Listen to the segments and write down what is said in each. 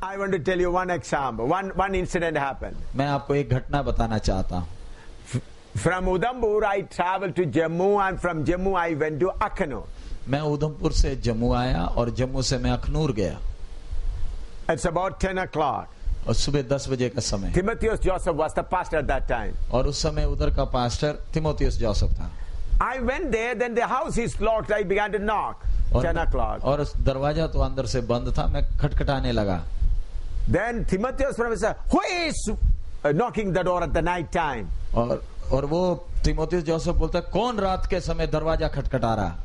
I want to tell you one example. One incident happened. मैं आपको एक घटना बताना चाहता हूँ. From Udhampur, I traveled to Jammu, and from Jammu, I went to Akhanur. मैं उधमपुर से जम्मू आया और जम्मू से मैं अखनूर गया. It's about 10 o'clock. और सुबह 10 बजे का समय. Timotheus Joseph was the pastor at that time. और उस समय उधर का पास्टर तिमोथियस जोसेफ था. I went there, then the house is locked. I began to knock. 10 o'clock. और दरवाजा तो अंदर से बंद था. मैं खटखटाने लगा. Then Timotheus said, "Who is knocking the door at the night time?" और वो तिमोथियस जोसेफ बोलता है, कौन रात के समय दरवाजा खटखटा रहा?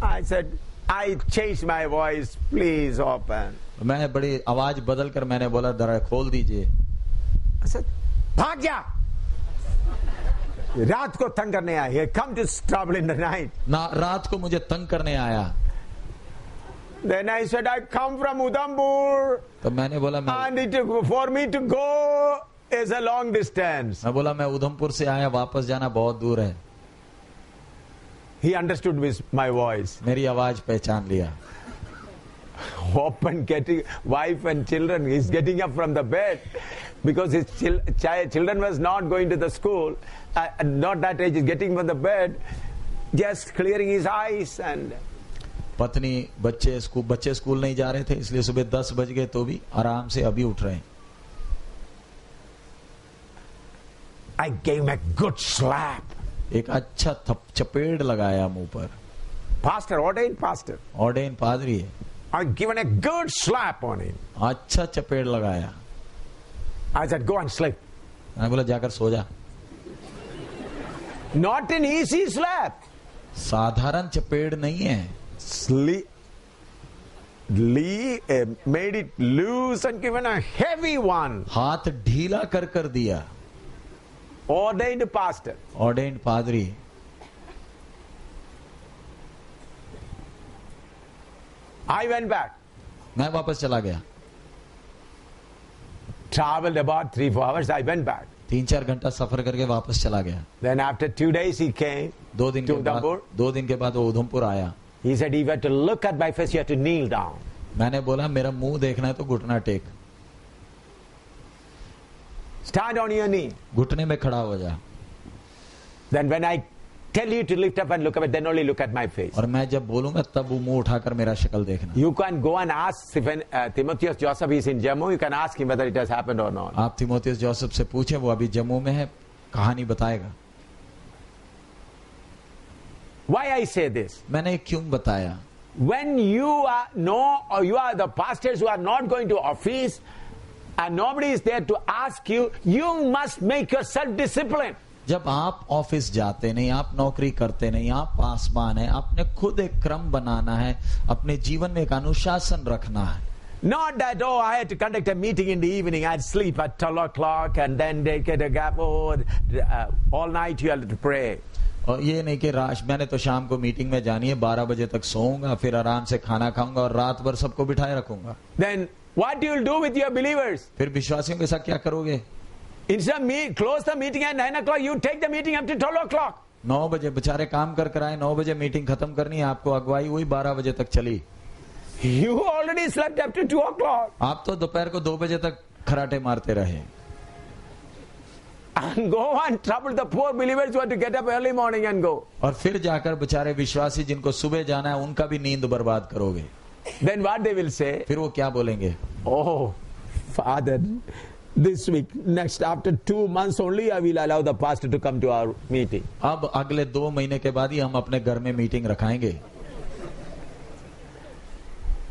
I said, I changed my voice. Please open. मैं बड़ी आवाज बदल कर मैंने बोला, दरवाजा खोल दीजिए. I said, भाग जा. रात को तंग करने आया. He come to trouble in the night. ना रात को मुझे तंग करने आया. Then I said, I come from Udhampur. तो मैंने बोला, and for me to go is a long distance. मैं बोला, मैं उधमपुर से आया, वापस जाना बहुत दूर है. He understood my voice. मेरी आवाज पहचान लिया. Open, getting wife and children. He's getting up from the bed because his children was not going to the school. Not that age. He's getting from the bed, just clearing his eyes and. पत्नी बच्चे school नहीं जा रहे थे, इसलिए सुबह 10 बज गए तो भी आराम से अभी उठ रहे हैं. I gave him a good slap. एक अच्छा चपेड़ लगाया मुंह पर. Pastor, ordained pastor. Ordained पादरी है. I given a good slap on him. अच्छा चपेड़ लगाया. I said, go and sleep. मैंने बोला, जाकर सो जा. Not an easy slap. साधारण चपेड़ नहीं है. Made it loose and given a heavy one. हाथ ढीला कर दिया. Ordained pastor. Ordained पादरी. I went back. मैं वापस चला गया. Traveled about 3-4 hours. I went back. 3-4 घंटा सफर करके वापस चला गया. Then after 2 days he came. 2 दिन के बाद वो उधमपुर आया. He said, "You have to look at my face. You have to kneel down." मैंने बोला, मेरा मुंह देखना है तो घुटना take. Stand on your knee. घुटने में खड़ा हो जा. Then when I tell you to lift up and look at it, then only look at my face. और मैं जब बोलूंगा तब वो मुंह उठाकर मेरा शक्ल देखना. You can go and ask when Timotheus Joseph is in Jammu. You can ask him whether it has happened or not. आप तिमोथियस जोसेफ से पूछें, वो अभी जम्मू में है, कहानी बताएगा. Why I say this? मैंने क्यों बताया? When you are the pastors who are not going to office and nobody is there to ask you, you must make yourself disciplined. जब आप ऑफिस जाते नहीं, आप नौकरी करते नहीं, आप पासवान है, आपने खुद एक क्रम बनाना है, अपने जीवन में एक अनुशासन रखना है. Not that, I had to conduct a meeting in the evening, I'd sleep at 12 o'clock and then they get a gap, all night you have to pray. और ये नहीं कि मैंने तो शाम को मीटिंग में जानी है, 12 बजे तक सोऊंगा, फिर आराम से खाना खाऊंगा और रात भर सबको बिठाए रखूंगा. Then what you will do with your believers? फिर विश्वासियों के साथ क्या करोगे? Instead of close the meeting at 9 o'clock, you take the meeting up to 12 o'clock. 9 बजे बेचारे काम कर आए, 9 बजे मीटिंग खत्म करनी है, आपको अगुवाई हुई 12 बजे तक चली. You already slept up to 2 o'clock. आप तो दोपहर को 2 बजे तक खराटे मारते रहे. And go and trouble the poor believers who have to get up early morning and go. और फिर जाकर बेचारे विश्वासी जिनको सुबह जाना है, उनका भी नींद बर्बाद करोगे. Then what they will say? फिर वो क्या बोलेंगे? Oh, Father, this week, next after 2 months only, I will allow the pastor to come to our meeting. अब अगले 2 महीने के बाद ही हम अपने घर में meeting रखाएंगे.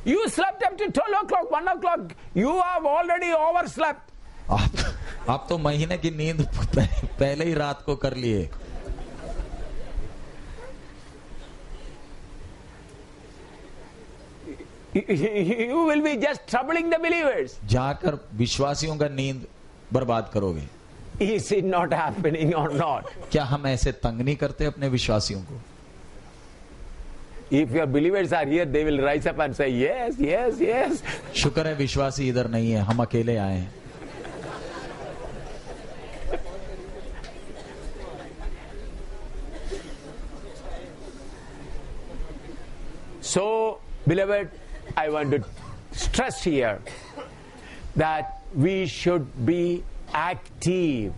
You slept up to 12 o'clock, 1 o'clock. You have already overslept. आप तो महीने की नींद पहले ही रात को कर लिए. You will be just troubling the believers. जाकर विश्वासियों का नींद बर्बाद करोगे. Is it not happening or not? क्या हम ऐसे तंग नहीं करते अपने विश्वासियों को? If your believers are here, they will rise up and say, yes, yes, yes. शुक्र है विश्वासी इधर नहीं है, हम अकेले आए हैं. So, beloved, I want to stress here that we should be active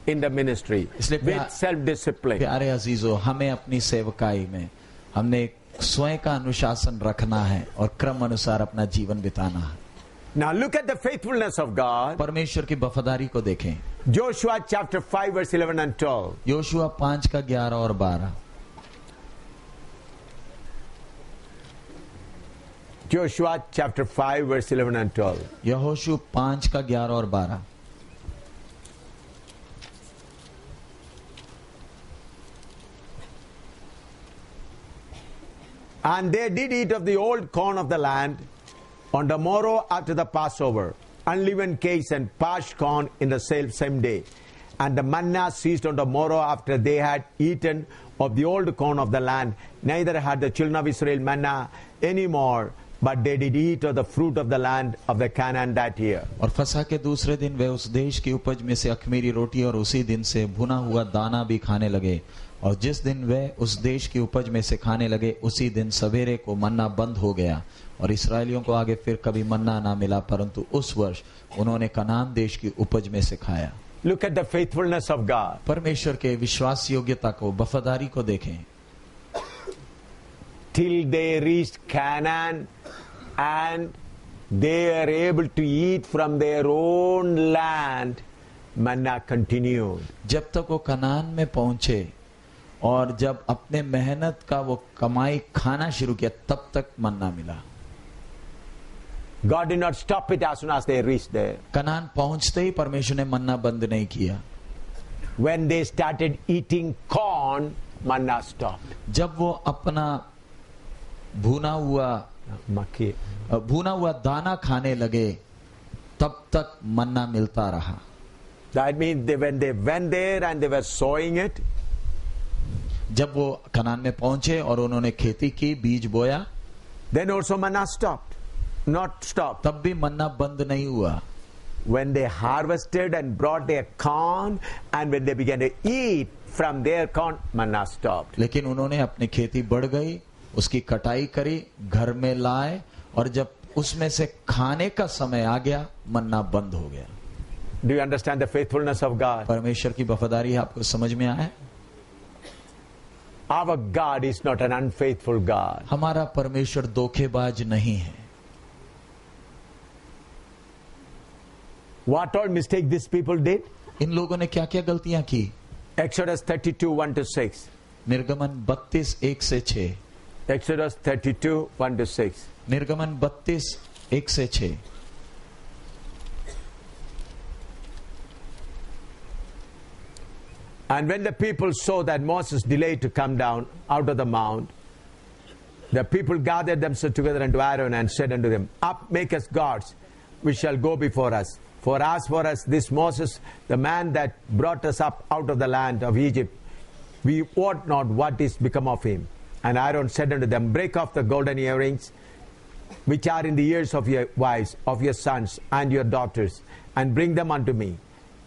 in the ministry with self-discipline. प्यारे अजीजो, हमें अपनी सेवकाई में हमने स्वयं का अनुशासन रखना है और क्रम अनुसार अपना जीवन बिताना है. Now look at the faithfulness of God. परमेश्वर की वफादारी को देखें. Joshua chapter 5 verse 11 and 12. Yoshua 5 का 11 और 12. Joshua chapter 5 verse 11 and 12. यहोशू 5 का 11 और 12. And they did eat of the old corn of the land on the morrow after the Passover, unleavened cakes and parched corn in the same day. And the manna ceased on the morrow after they had eaten of the old corn of the land. Neither had the children of Israel manna any more, but they did eat of the fruit of the land of the Canaan that year. और फसह के दूसरे दिन वे उस देश की उपज में से अख़मीरी रोटी और उसी दिन से भुना हुआ दाना भी खाने लगे. और जिस दिन वे उस देश की उपज में से खाने लगे उसी दिन सवेरे को मन्ना बंद हो गया. और इस्राएलियों को आगे फिर कभी मन्ना ना मिला, परंतु उस वर्ष उन्होंने कनान देश की उपज में से खाया. Look at the faithfulness of God. परमेश्वर के विश्वास योग्यता को, वफादारी को देखें. Till they reached Canaan and they are able to eat from their own land, manna continued. जब तक वो कनान में पहुंचे और जब अपने मेहनत का वो कमाई खाना शुरू किया, तब तक मन्ना मिला. God did not stop it as soon as they reached there. Kanan पहुंचते ही परमेश्वर ने मन्ना बंद नहीं किया. When they started eating corn, manna stopped. जब वो अपना भुना हुआ दाना खाने लगे, तब तक मन्ना मिलता रहा. That means when they went there and they were sowing it, जब वो कनान में पहुंचे और उन्होंने खेती की, बीज बोया, then also manna stopped. Not stopped. तब भी मन्ना बंद नहीं हुआ. When they harvested and brought their corn and when they began to eat from their corn, manna stopped. लेकिन उन्होंने अपनी खेती बढ़ गई, उसकी कटाई करी, घर में लाए, और जब उसमें से खाने का समय आ गया, मन्ना बंद हो गया. Do you understand the faithfulness of God? परमेश्वर की वफादारी आपको समझ में आया? Our God is not an unfaithful God. हमारा परमेश्वर धोखेबाज नहीं है. What all mistake these people did? इन लोगों ने क्या क्या गलतियां की? Exodus 32, 1 to 6. निर्गमन 32, 1 से 6. Exodus 32, 1 to 6. निर्गमन 32, 1 से 6. And when the people saw that Moses delayed to come down out of the mount, the people gathered themselves together unto Aaron and said unto them, Up, make us gods, which shall go before us. For as for us, this Moses, the man that brought us up out of the land of Egypt, we wot not what is become of him. And Aaron said unto them, Break off the golden earrings which are in the ears of your wives, of your sons and your daughters, and bring them unto me.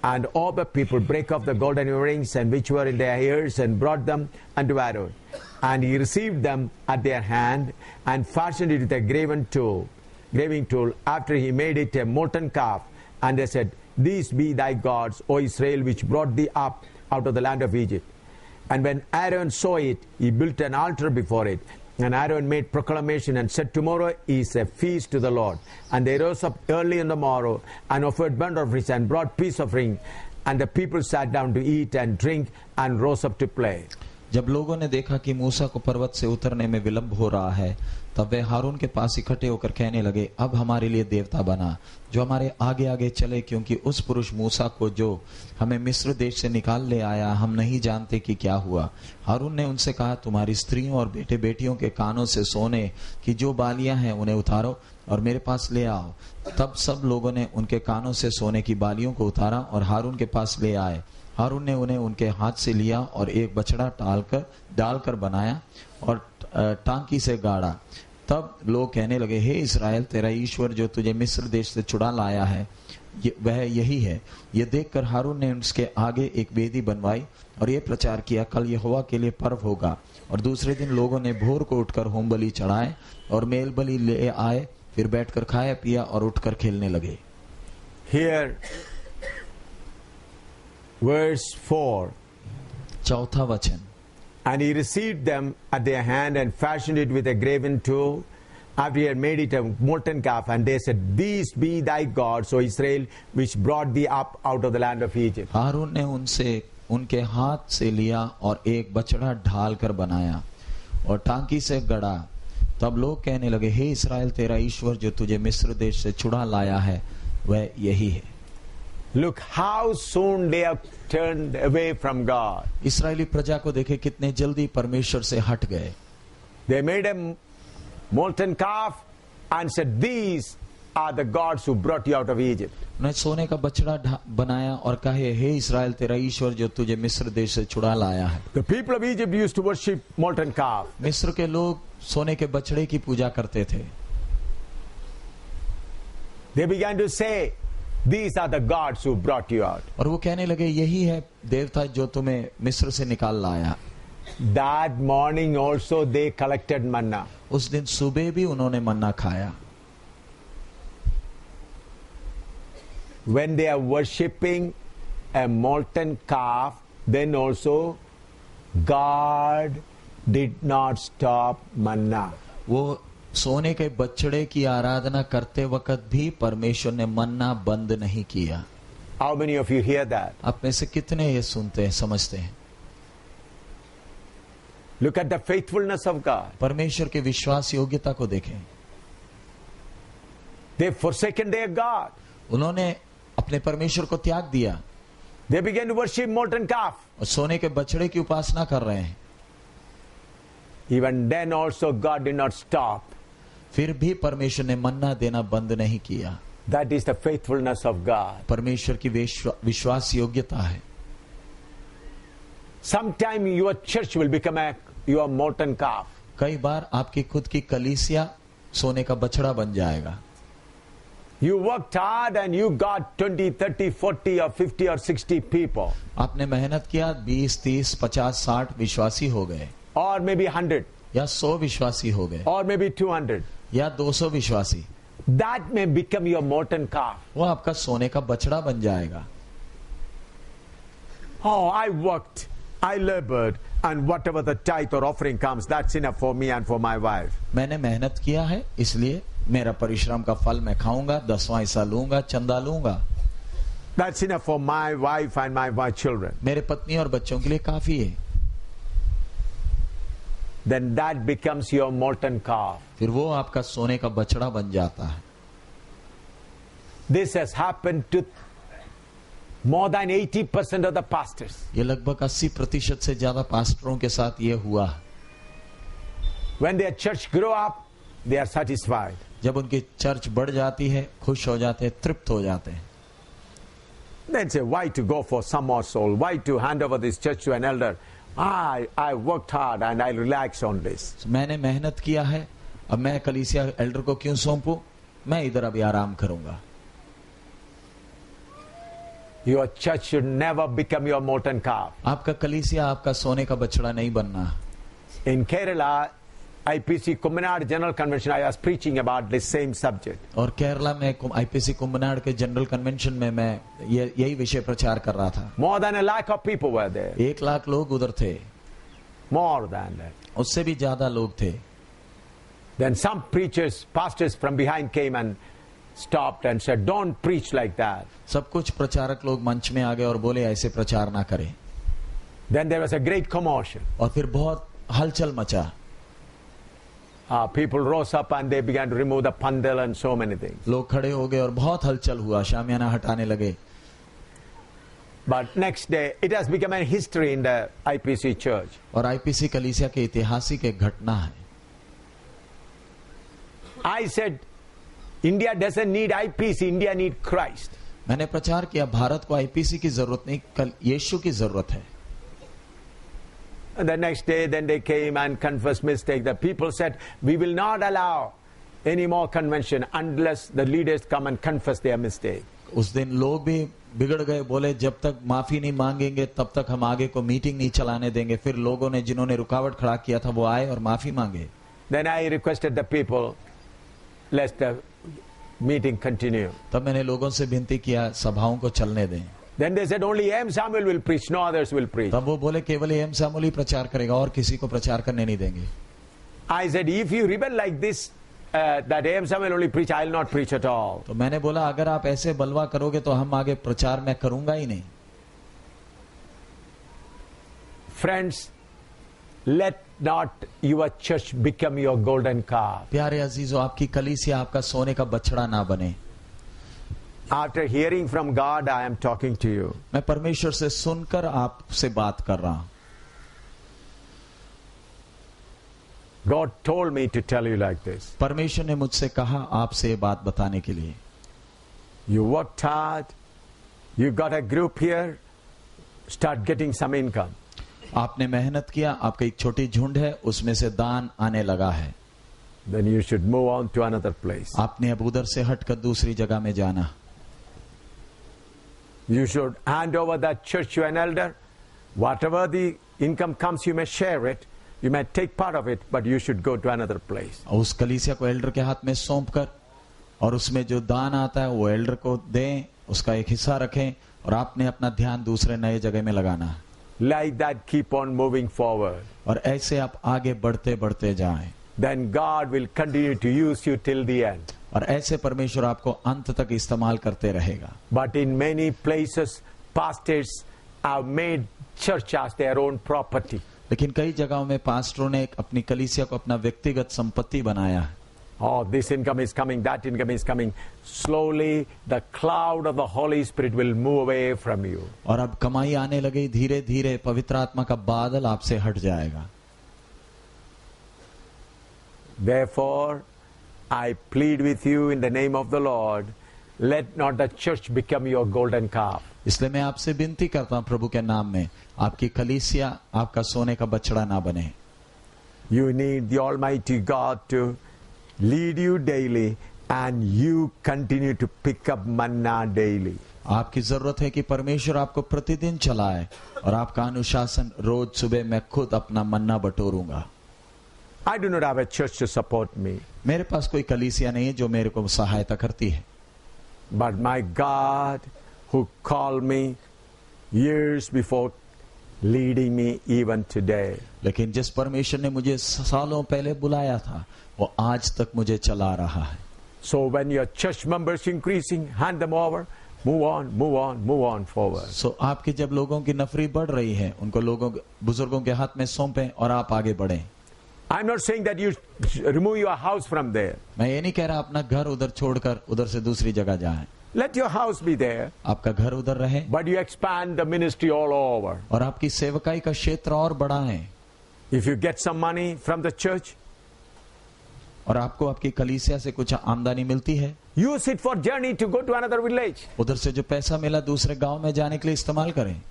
And all the people brake off the golden earrings and which were in their ears, and brought them unto Aaron. And he received them at their hand, and fastened it with a graving tool, after he made it a molten calf. And they said, These be thy gods, O Israel, which brought thee up out of the land of Egypt. And when Aaron saw it, he built an altar before it. And Aaron made proclamation and said, Tomorrow is a feast to the Lord. And they rose up early in the morrow and offered burnt offerings and brought peace offering. And the people sat down to eat and drink and rose up to play. जब लोगों ने देखा कि मूसा को पर्वत से उतरने में विलंब हो रहा है, तब वे हारून के पास इकट्ठे होकर कहने लगे, अब हमारे लिए देवता बना जो हमारे आगे आगे चले, क्योंकि उस पुरुष मूसा को जो हमें मिस्र देश से निकाल ले आया, हम नहीं जानते कि क्या हुआ. हारून ने उनसे कहा, तुम्हारी स्त्रियों और बेटे बेटियों के कानों से सोने की जो बालियां हैं उन्हें उतारो और मेरे पास ले आओ. तब सब लोगों ने उनके कानों से सोने की बालियों को उतारा और हारून के पास ले आए. हारून ने उन्हें उनके हाथ से लिया और एक बछड़ा डालकर बनाया और टांकी से गाड़ा. तब लोग कहने लगे, हे इस्राएल, तेरा ईश्वर जो तुझे मिस्र देश से छुड़ा लाया है वह यही है. ये देखकर हारून ने उसके आगे एक वेदी बनवाई और ये प्रचार किया, कल यहोवा के लिए पर्व होगा. और दूसरे दिन लोगों ने भोर को उठकर होम बलि चढ़ाए और मेल बलि ले आए. फिर बैठकर खाया पिया और उठकर खेलने लगे। Here, verse 4. चौथा वचन, And he received them at their hand and fashioned it with a graven tool. After he had made it a molten calf, and they said, These be thy gods, O Israel, which brought thee up out of the land of Egypt. हारून ने उनसे उनके हाथ से लिया और एक बछड़ा ढाल कर बनाया और टांकी से गड़ा। तब लोग कहने लगे, हे इस्राएल, तेरा ईश्वर जो तुझे मिस्र देश से छुड़ा लाया है वह यही है। Look how soon they have turned away from God. इस्राएली प्रजा को देखे कितने जल्दी परमेश्वर से हट गए। They made a molten calf and said, These are the gods who brought you out of Egypt. उन्हें सोने का बछड़ा बनाया और कहे, हे इस्राएल, तेरा ईश्वर जो तुझे मिस्र देश से छुड़ा लाया है। The people of Egypt used to worship molten calf. मिस्र के लोग सोने के बछड़े की पूजा करते थे। They began to say, These are the gods who brought you out. और वो कहने लगे, यही है देवता जो तुम्हें मिस्र से निकाल लाया। That morning also they collected manna. उस दिन सुबह भी उन्होंने मन्ना खाया। When they are worshipping a molten calf, then also God did not stop manna. वो सोने के बछड़े की आराधना करते वक्त भी परमेश्वर ने मन्ना बंद नहीं किया। How many of you hear that? आप में से कितने ये सुनते हैं, समझते हैं? Look at the faithfulness of God. परमेश्वर के विश्वास योग्यता को देखें। They've forsaken their God. उन्होंने अपने परमेश्वर को त्याग दिया They began to worship molten calf. और सोने के बछड़े की उपासना कर रहे हैं। Even then also God did not stop. फिर भी परमेश्वर ने मन्ना देना बंद नहीं किया। That is the faithfulness of God. परमेश्वर की विश्वास योग्यता है। Sometime your church will become your molten calf. कई बार आपकी खुद की कलीसिया सोने का बछड़ा बन जाएगा। You worked hard and you got 20, 30, 40 or 50 or 60 people. आपने मेहनत किया, 20, 30, 50, 60 विश्वासी हो गए, Or maybe 100. या 100 विश्वासी हो गए, Or maybe 200. या 200 विश्वासी। That may become your molten calf. वो आपका सोने का बछड़ा बन जाएगा। Oh, I worked, I labored, and whatever the tithe or offering comes, that's enough for me and for my wife. मैंने मेहनत किया है, इसलिए मेरा परिश्रम का फल मैं खाऊंगा, 10वां हिस्सा लूंगा, चंदा लूंगा। That's enough for my wife and my children. मेरे पत्नी और बच्चों के लिए काफी है। Then that becomes your molten calf. फिर वो आपका सोने का बछड़ा बन जाता है। This has happened to more than 80% of the pastors. ये लगभग 80% से ज्यादा पास्टरों के साथ ये हुआ। When their church grow up, they are satisfied. जब उनकी चर्च बढ़ जाती है, खुश हो जाते हैं, तृप्त हो जाते हैं। Then say, why to go for some more soul? Why to hand over this church to an elder? I worked hard and I relax on this. मैंने मेहनत किया है, अब मैं कलीसिया एल्डर को क्यों सौंपूं? मैं इधर अभी आराम करूंगा। Your church should never become your molten calf. आपका कलीसिया आपका सोने का बछड़ा नहीं बनना। In Kerala, IPC Kumbanad General Convention, I was preaching about this same subject. और केरला में आईपीसी कुंभनाड के जनरल कन्वेंशन में मैं यही विषय प्रचार कर रहा था। More than 1 lakh of people were there. 1 lakh लोग उधर थे, More than that. उससे भी ज्यादा लोग थे। Then some preachers, pastors from behind came and stopped and said, don't preach like that. सब कुछ प्रचारक लोग मंच में आ गए और बोले, ऐसे प्रचार ना करें। Then there was a great commotion. और फिर बहुत हलचल मचा। People rose up and they began to remove the pandal and so many things. लोग खड़े हो गए और बहुत हलचल हुआ, शामियाना हटाने लगे। But next day, it has become a history in the IPC church. और आईपीसी कलीसिया के ऐतिहासिक एक घटना है। I said, India doesn't need IPC, India need Christ. मैंने प्रचार किया, भारत को आईपीसी की जरूरत नहीं, कल यीशु की जरूरत है। And the next day, then they came and confessed mistake. The people said, we will not allow any more convention unless the leaders come and confess their mistake. उस दिन लोग भी बिगड़ गए, बोले जब तक माफी नहीं मांगेंगे तब तक हम आगे को मीटिंग नहीं चलाने देंगे। फिर लोगों ने, जिन्होंने रुकावट खड़ा किया था, वो आए और माफी मांगे। Then I requested the people, let the meeting continue. तब मैंने लोगों से विनती किया सभाओं को चलने दें। Then they said only A.M. Samuel will preach, no others will preach. तब वो बोले केवल A.M. सामुएल ही प्रचार करेगा और किसी को प्रचार करने नहीं देंगे। I said, if you rebel like this, that A.M. Samuel only preach, I will not preach at all. तो मैंने बोला अगर आप ऐसे बलवा करोगे तो हम आगे प्रचार मैं करूंगा ही नहीं। Friends, let not your church become your golden calf. प्यारे अजीजों, आपकी कलीसिया आपका सोने का बछड़ा ना बने। After hearing from God, I am talking to you. मैं परमेश्वर से सुनकर आपसे बात कर रहा हूं। God told me to tell you like this. परमेश्वर ने मुझसे कहा आपसे ये बात बताने के लिए। You worked hard, you got a group here, start getting some income. आपने मेहनत किया, आपका एक छोटी झुंड है, उसमें से दान आने लगा है। Then you should move on to another place. आपने अब उधर से हटकर दूसरी जगह में जाना। You should hand over that church to an elder. Whatever the income comes, you may share it. You may take part of it, but you should go to another place. उस कलीसिया को एल्डर के हाथ में सौंप कर और उसमें जो दान आता है वो एल्डर को दें, उसका एक हिस्सा रखें और आपने अपना ध्यान दूसरे नए जगह में लगाना है। Like that, keep on moving forward. और ऐसे आप आगे बढ़ते बढ़ते जाएं। Then God will continue to use you till the end. और ऐसे परमेश्वर आपको अंत तक इस्तेमाल करते रहेगा। But in many places, pastors have made church as their own property. लेकिन कई जगहों में पास्टरों ने अपनी कलीसिया को अपना व्यक्तिगत संपत्ति बनाया है। Oh, this income is coming, that income is coming. Slowly, the cloud of the Holy Spirit will move away from you. और अब कमाई आने लगी, धीरे धीरे पवित्र आत्मा का बादल आपसे हट जाएगा। Therefore, I plead with you in the name of the Lord, let not the church become your golden calf. इसलिए मैं आपसे विनती करता हूं प्रभु के नाम में, आपकी कलीसिया आपका सोने का बछड़ा ना बने। You need the Almighty God to lead you daily and you continue to pick up manna daily. आपकी जरूरत है कि परमेश्वर आपको प्रतिदिन चलाए और आपका अनुशासन रोज सुबह मैं खुद अपना मन्ना बटोरूंगा। I do not have a church to support me. मेरे पास कोई कलीसिया नहीं है जो मेरे को सहायता करती है। But my God who called me years before leading me even today. लेकिन जिस परमेश्वर ने मुझे सालों पहले बुलाया था वो आज तक मुझे चला रहा है। So when your church members increasing, hand them over. Move on, move on, move on forward. So आपकी जब लोगों की नफरी बढ़ रही है उनको लोगों बुजुर्गों के हाथ में सौंपें और आप आगे बढ़ें। I'm not saying that you remove your house from there. मैं ये नहीं कह रहा अपना घर उधर छोड़कर उधर से दूसरी जगह जाएं। Let your house be there. आपका घर उधर रहे, But you expand the ministry all over. और आपकी सेवकाई का क्षेत्र और बढ़ाएं। If you get some money from the church, और आपको आपकी कलीसिया से कुछ आमदनी मिलती है, use it for journey to go to another village. उधर से जो पैसा मिला दूसरे गांव में जाने के लिए इस्तेमाल करें।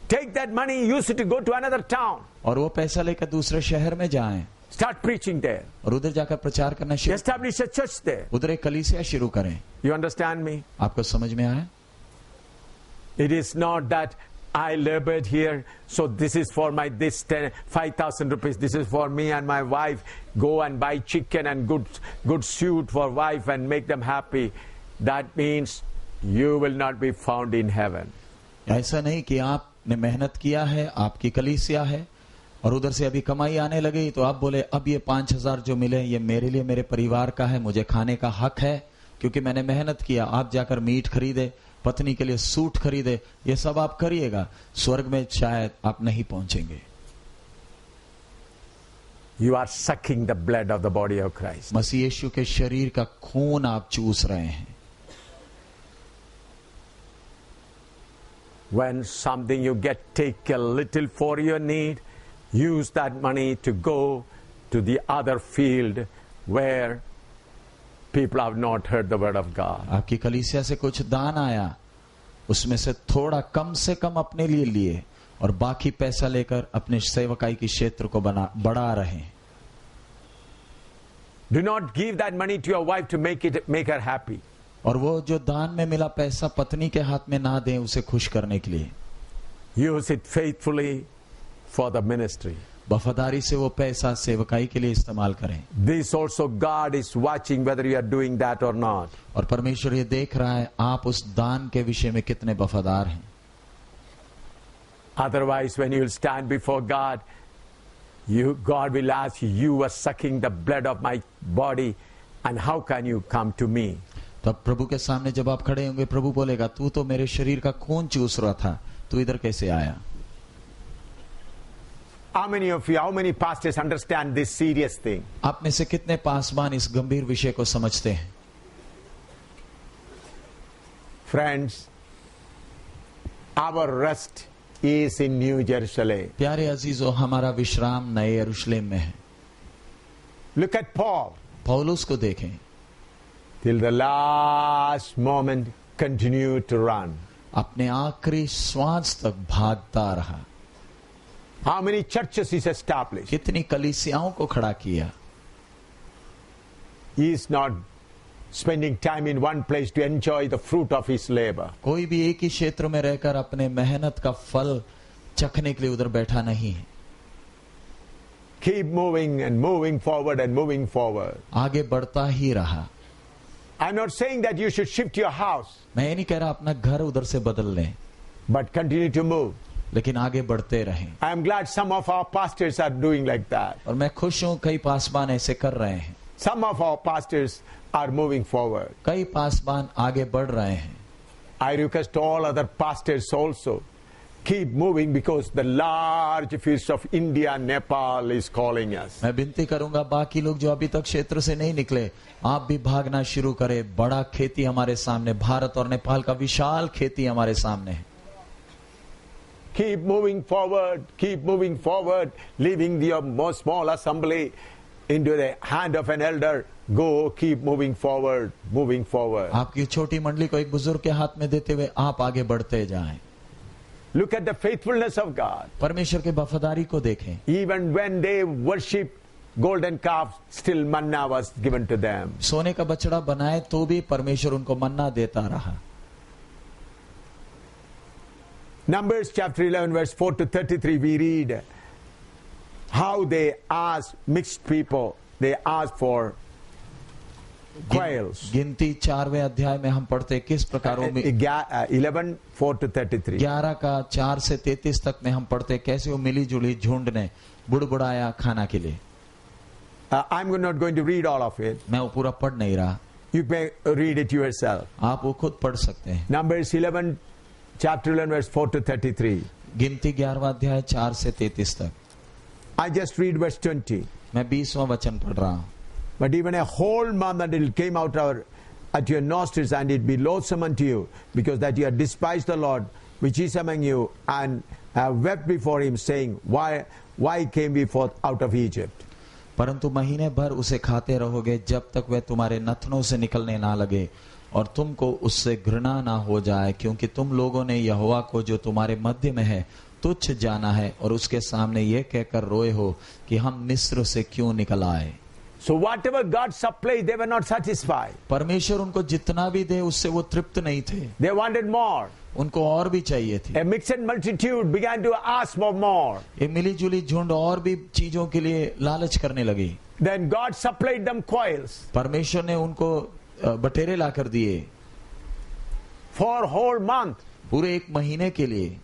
Take that money, use it to go to another town. और वो पैसा लेकर दूसरे शहर में जाएं Start preaching there. और उधर जाकर प्रचार करना शुरू, Establish a church there. उधर एक कलीसिया शुरू करें। You understand me? आपको समझ में आया? It is not that I labored here, so this is for my 5,000 rupees. This is for me and my wife. Go and buy chicken and good suit for wife and make them happy. That means you will not be found in heaven. ऐसा नहीं कि आपने मेहनत किया है, आपकी कलीसिया है और उधर से अभी कमाई आने लगी तो आप बोले अब ये 5,000 जो मिले ये मेरे लिए, मेरे परिवार का है, मुझे खाने का हक है क्योंकि मैंने मेहनत किया। आप जाकर मीट खरीदे, पत्नी के लिए सूट खरीदे, ये सब आप करिएगा, स्वर्ग में शायद आप नहीं पहुंचेंगे। You are sucking the blood of the body of Christ. मसीह यीशु के शरीर का खून आप चूस रहे हैं। When something you get, take a little for your need, use that money to go to the other field where people have not heard the word of God. आपकी कलीसिया से कुछ दान आया, उसमें से थोड़ा कम से कम अपने लिए लिए और बाकी पैसा लेकर अपने सेवकाई के क्षेत्र को बढ़ा रहे हैं। Do not give that money to your wife to make her happy. और वो जो दान में मिला पैसा पत्नी के हाथ में ना दें उसे खुश करने के लिए। Use it faithfully for the ministry. वफादारी से वो पैसा सेवकाई के लिए इस्तेमाल करें। This also God is watching whether you are doing that or not. और परमेश्वर ये देख रहा है आप उस दान के विषय में कितने वफादार हैं। Otherwise, when you will stand before God, God will ask you, you were sucking the blood of my body, and how can you come to me? तब प्रभु के सामने जब आप खड़े होंगे, प्रभु बोलेगा तू तो मेरे शरीर का खून चूस रहा था, तू इधर कैसे आया? How many of you, how many pastors understand this serious thing? आप में से कितने पासवान इस गंभीर विषय को समझते हैं? Friends, our rest is in New Jerusalem. प्यारे अजीजों, हमारा विश्राम नए यरूशलेम में है। Look at Paul. पौलुस को देखें, Till the last moment continued to run. अपने आखिरी श्वास तक भागता रहा। How many churches he's established? कितनी कलीसियाओं को खड़ा किया। He is not spending time in one place to enjoy the fruit of his labor. कोई भी एक ही क्षेत्र में रहकर अपने मेहनत का फल चखने के लिए उधर बैठा नहीं है। Keep moving and moving forward and moving forward. आगे बढ़ता ही रहा। I'm not saying that you should shift your house, मैं ये नहीं कह रहा अपना घर उधर से बदल लें, but continue to move. लेकिन आगे बढ़ते रहें। I am glad some of our pastors are doing like that. और मैं खुश हूं कई पासवान ऐसे कर रहे हैं। Some of our pastors are moving forward. कई पासवान आगे बढ़ रहे हैं। I request all other pastors also, keep moving because the large fish of India and Nepal is calling us. मैं विनती करूंगा बाकी लोग जो अभी तक क्षेत्र से नहीं निकले, आप भी भागना शुरू करें। बड़ा खेती हमारे सामने, भारत और नेपाल का विशाल खेती हमारे सामने है। Keep moving forward, leaving your most small assembly into the hand of an elder. Go, keep moving forward. आपकी छोटी मंडली को एक बुजुर्ग के हाथ में देते हुए आप आगे बढ़ते जाएं। Look at the faithfulness of God. परमेश्वर के वफादारी को देखें। Even when they worship golden calf, still manna was given to them. सोने का बछड़ा बनाए तो भी परमेश्वर उनको मन्ना देता रहा। Numbers chapter 11 verse 4 to 33 we read how they asked mixed people, they asked for quails. गिनती 4वें अध्याय में हम पढ़ते किस प्रकार 11 4 to 33. 11 का 4 से 33 तक में हम पढ़ते कैसे वो मिली जुली झुंड ने बुड़बुड़ाया खाना के लिए। I'm not going to read all of it. मैं वो पूरा पढ़ नहीं रहा, You may read it yourself. आप वो खुद पढ़ सकते हैं। Numbers 11 chapter 11 verse 4 to 33. गिनती 11वां अध्याय 4 से 33 तक। I just read verse 20. मैं 20वां वचन पढ़ रहा हूँ। But even a whole month until it came out at your nostrils, and it be loathsome unto you, because that you have despised the Lord which is among you, and have wept before him, saying, Why came we forth out of Egypt? परंतु महीने भर उसे खाते रहोगे जब तक वह तुम्हारे नथनों से निकलने ना लगे और तुमको उससे घृणा ना हो जाए, क्योंकि तुम लोगों ने यहोवा को जो तुम्हारे मध्य में है तुच्छ जाना है और उसके सामने ये कहकर रोए हो कि हम मिस्र से क्यों निकल आए। So whatever God supplied, they were not satisfied. परमेश्वर उनको जितना भी दे उससे वो तृप्त नहीं थे, They wanted more. उनको और भी चाहिए थी। A mixed multitude began to ask for more. ये मिली जुली झुंड और भी चीजों के लिए लालच करने लगी। Then God supplied them quails परमेश्वर ने उनको बटेरे ला कर दिए for a whole month. पूरे एक महीने के लिए।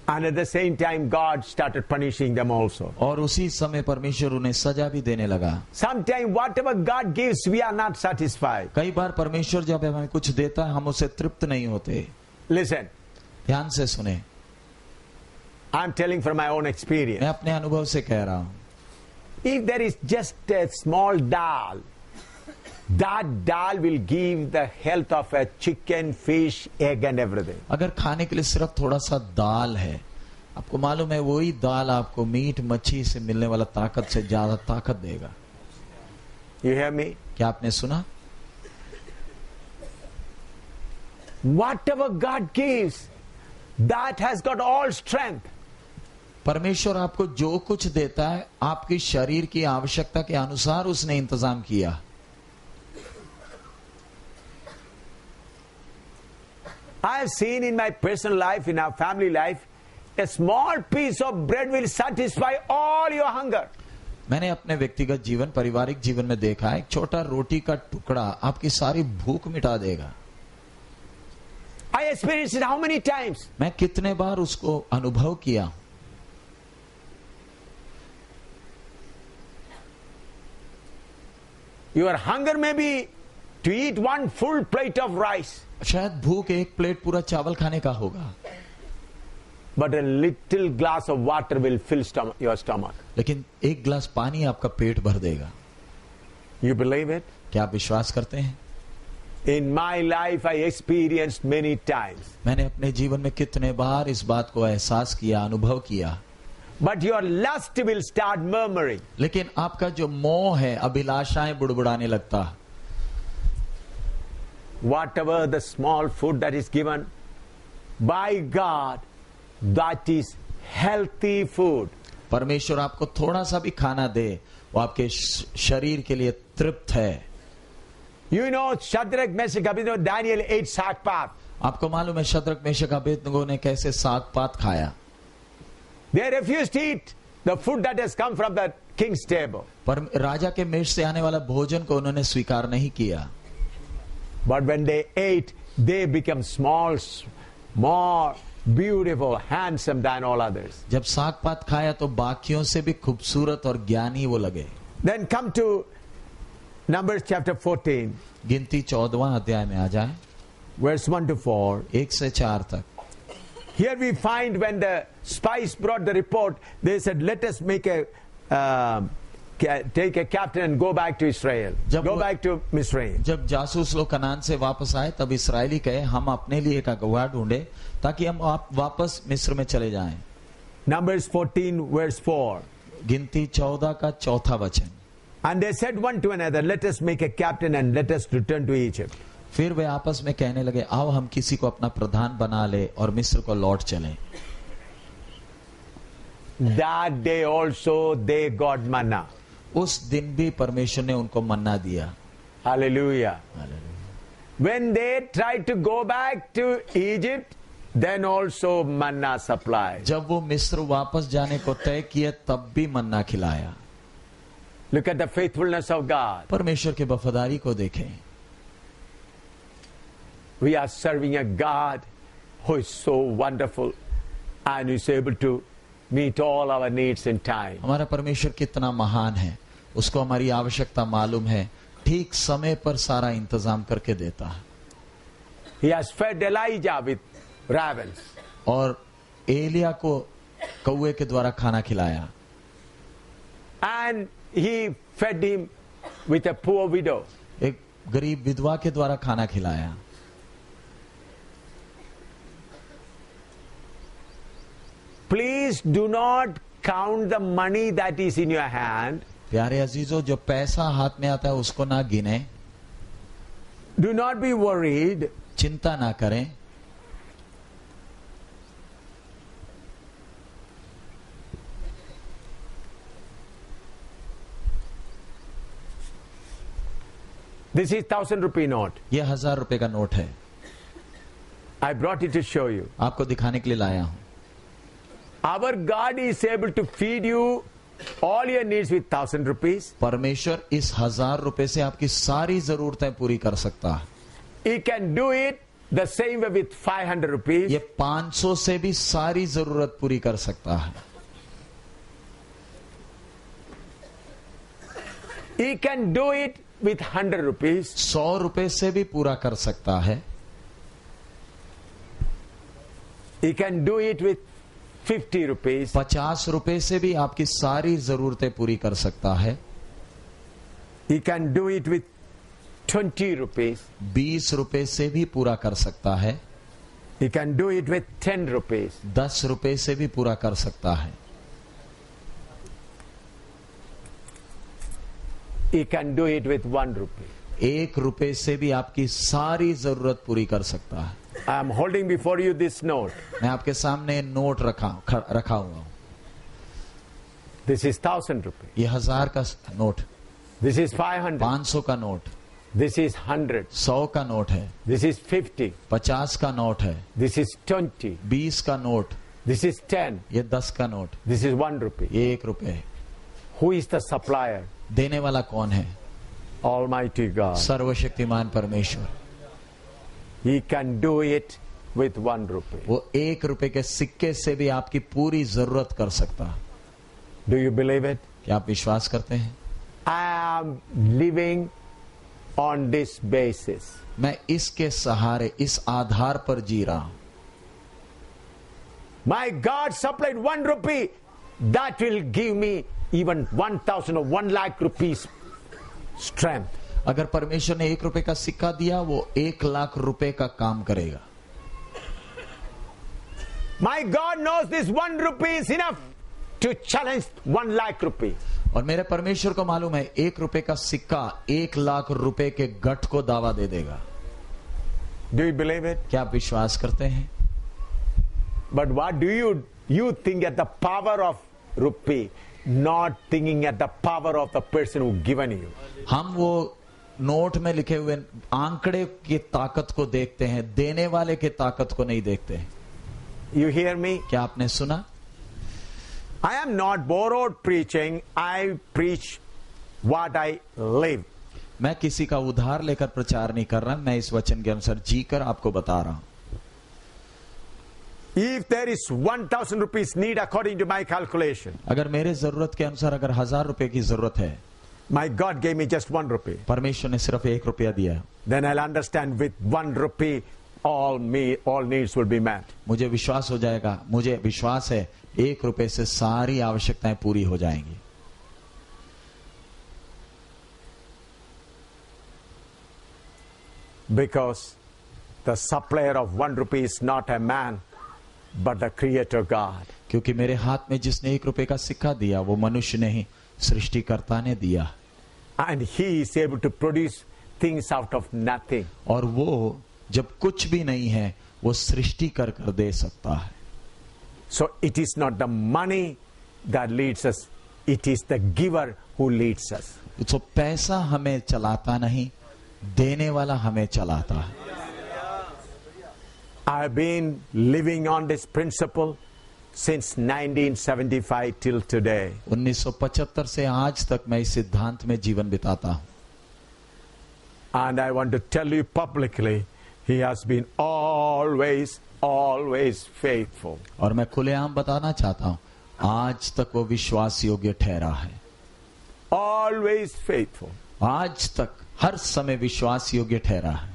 And at the same time, God started punishing them also. और उसी समय परमेश्वर उन्हें सजा भी देने लगा। Sometimes whatever God gives, we are not satisfied. कई बार परमेश्वर जब हमें कुछ देता है हम उससे तृप्त नहीं होते। Listen, ध्यान से सुने, I'm telling from my own experience. मैं अपने अनुभव से कह रहा हूं। If there is just a small dal, that dal will give the health of a chicken, fish, egg and everything. अगर खाने के लिए सिर्फ थोड़ा सा दाल है, आपको मालूम है वही दाल आपको मीट मच्छी से मिलने वाला ताकत से ज्यादा ताकत देगा। You hear me? क्या आपने सुना? Whatever God gives, that has got all strength. परमेश्वर आपको जो कुछ देता है आपकी शरीर की आवश्यकता के अनुसार उसने इंतजाम किया। I have seen in my personal life, in our family life, a small piece of bread will satisfy all your hunger. मैंने अपने व्यक्तिगत जीवन, पारिवारिक जीवन में देखा है, एक छोटा रोटी का टुकड़ा आपकी सारी भूख मिटा देगा। I experienced it how many times? मैं कितने बार उसको अनुभव किया। Your hunger may be to eat one full plate of rice, शायद भूख एक प्लेट पूरा चावल खाने का होगा, but a little glass of water will fill your stomach. लेकिन एक गिलास पानी आपका पेट भर देगा। You believe it? क्या आप विश्वास करते हैं? In my life, I experienced many times. मैंने अपने जीवन में कितने बार इस बात को एहसास किया, अनुभव किया। But your lust will start murmuring. लेकिन आपका जो मोह है, अभिलाषाएं बुड़बुड़ाने लगता। Whatever the small food that is given by God, that is healthy food. परमेश्वर आपको थोड़ा सा भी खाना दे, वो आपके शरीर के लिए तृप्त है। You know, Shadrach, Meshach, Abednego, Daniel ate sackpath. आपको मालूम है शद्रक, मेशक, अबेदनगो ने कैसे साग पात खाया? They refused to eat the food that has come from the king's table. पर राजा के मेज से आने वाला भोजन को उन्होंने स्वीकार नहीं किया। But when they ate, they became small, more beautiful, handsome than all others. जब साग पात खाया तो बाकियों से भी खूबसूरत और ज्ञानी वो लगे। Then come to Numbers chapter 14, गिनती 14वां अध्याय में आ जाए, verse 1 to 4. 1 से 4 तक। Here we find when the spies brought the report, they said, let us make take a captain and go back to Israel. Go back to Misraim. जब जासूस लोग कनान से वापस आए तब इस्राएली कहे हम अपने लिए एक अगुवा ढूंढे ताकि हम वापस मिस्र में चले जाएं। Numbers 14 verse 4. गिनती 14 का 4था वचन। And they said one to another, let us make a captain and let us return to Egypt. फिर वे आपस में कहने लगे आओ हम किसी को अपना प्रधान बना ले और मिस्र को लौट चलें। That day also they got manna. उस दिन भी परमेश्वर ने उनको मन्ना दिया। Hallelujah. When they tried to go back to Egypt, then also manna supplied. जब वो मिस्र वापस जाने को तय किए तब भी मन्ना खिलाया। Look at the faithfulness of God. परमेश्वर की वफादारी को देखें। We are serving a God who is so wonderful and is able to meet all our needs in time. हमारा परमेश्वर कितना महान है, उसको हमारी आवश्यकता मालूम है, ठीक समय पर सारा इंतजाम करके देता है। He has fed Elijah with ravens. और एलिया को कौवे के द्वारा खाना खिलाया। And he fed him with a poor widow. एक गरीब विधवा के द्वारा खाना खिलाया। Please do not count the money that is in your hand. प्यारे अजीजों, जो पैसा हाथ में आता है उसको ना गिने। Do not be worried. चिंता ना करें। This is 1,000 rupee note. ये 1000 रुपए का नोट है। I brought it to show you. आपको दिखाने के लिए लाया हूं। Our God is able to feed you all your needs with 1,000 rupees. परमेश्वर इस 1000 रुपए से आपकी सारी जरूरतें पूरी कर सकता है। He can do it the same way with 500 rupees. ये 500 से भी सारी जरूरत पूरी कर सकता है। He can do it with 100 rupees. 100 रुपए से भी पूरा कर सकता है। He can do it with 50 rupees. 50 रुपए से भी आपकी सारी जरूरतें पूरी कर सकता है। He can do it with 20 rupees. 20 रुपए से भी पूरा कर सकता है। He can do it with 10 rupees. 10 रुपए से भी पूरा कर सकता है। He can do it with 1 rupee. 1 रुपए से भी आपकी सारी जरूरत पूरी कर सकता है। I am holding before you this note. मैं आपके सामने नोट रखा हुआ हूं। This is 1,000 rupees. ये 1000 का नोट, This is 500. 500 का नोट, This is 100. 100 का नोट है, This is 50. 50 का नोट है, This is 20. 20 का नोट, This is 10. ये 10 का नोट, This is 1 rupee. ये 1 रुपए है। Who is the supplier? देने वाला कौन है? Almighty God. सर्वशक्तिमान परमेश्वर। He can do it with 1 rupee. वो 1 रुपए के सिक्के से भी आपकी पूरी जरूरत कर सकता है। Do you believe it? क्या आप विश्वास करते हैं? I am living on this basis. मैं इसके सहारे, इस आधार पर जी रहा हूं। My God supplied 1 rupee. That will give me even 1,000 or 1 lakh rupees strength. अगर परमेश्वर ने 1 रुपए का सिक्का दिया, वो 1 लाख रुपए का काम करेगा। My God knows this 1 rupee is enough to challenge 1 lakh rupee. और मेरे परमेश्वर को मालूम है 1 रुपए का सिक्का 1 लाख रुपए के गठ को दावा दे देगा। Do you believe it? क्या आप विश्वास करते हैं? But what do you think at the power of rupee, not thinking at the power of the person who given you. हम वो नोट में लिखे हुए आंकड़े की ताकत को देखते हैं, देने वाले की ताकत को नहीं देखते हैं। You hear me? क्या आपने सुना? I am not borrowed preaching. I preach what I live. मैं किसी का उधार लेकर प्रचार नहीं कर रहा, मैं इस वचन के अनुसार जीकर आपको बता रहा हूं। If there is 1,000 rupees need according to my calculation, अगर मेरे जरूरत के अनुसार अगर 1000 रुपए की जरूरत है, my God gave me just 1 rupee, परमेश्वर ने सिर्फ 1 रुपया दिया, then I'll understand with 1 rupee all needs will be met. मुझे विश्वास हो जाएगा, मुझे विश्वास है 1 रुपए से सारी आवश्यकताएं पूरी हो जाएंगी। Because the supplier of 1 rupee is not a man, but the Creator God. क्योंकि मेरे हाथ में जिसने 1 रुपए का सिक्का दिया वो मनुष्य नहीं, सृष्टिकर्ता ने दिया। And he is able to produce things out of nothing. और वो जब कुछ भी नहीं है, वो सृष्टि कर कर दे सकता है। So it is not the money that leads us, it is the giver who leads us. तो पैसा हमें चलाता नहीं, देने वाला हमें चलाता है। I have been living on this principle since 1975 till today. 1975 से आज तक मैं इस सिद्धांत में जीवन बिताता हूं। And I want to tell you publicly, he has been always faithful. और मैं खुलेआम बताना चाहता हूं, आज तक वो विश्वास योग्य ठहरा है। Always faithful. आज तक हर समय विश्वास योग्य ठहरा है।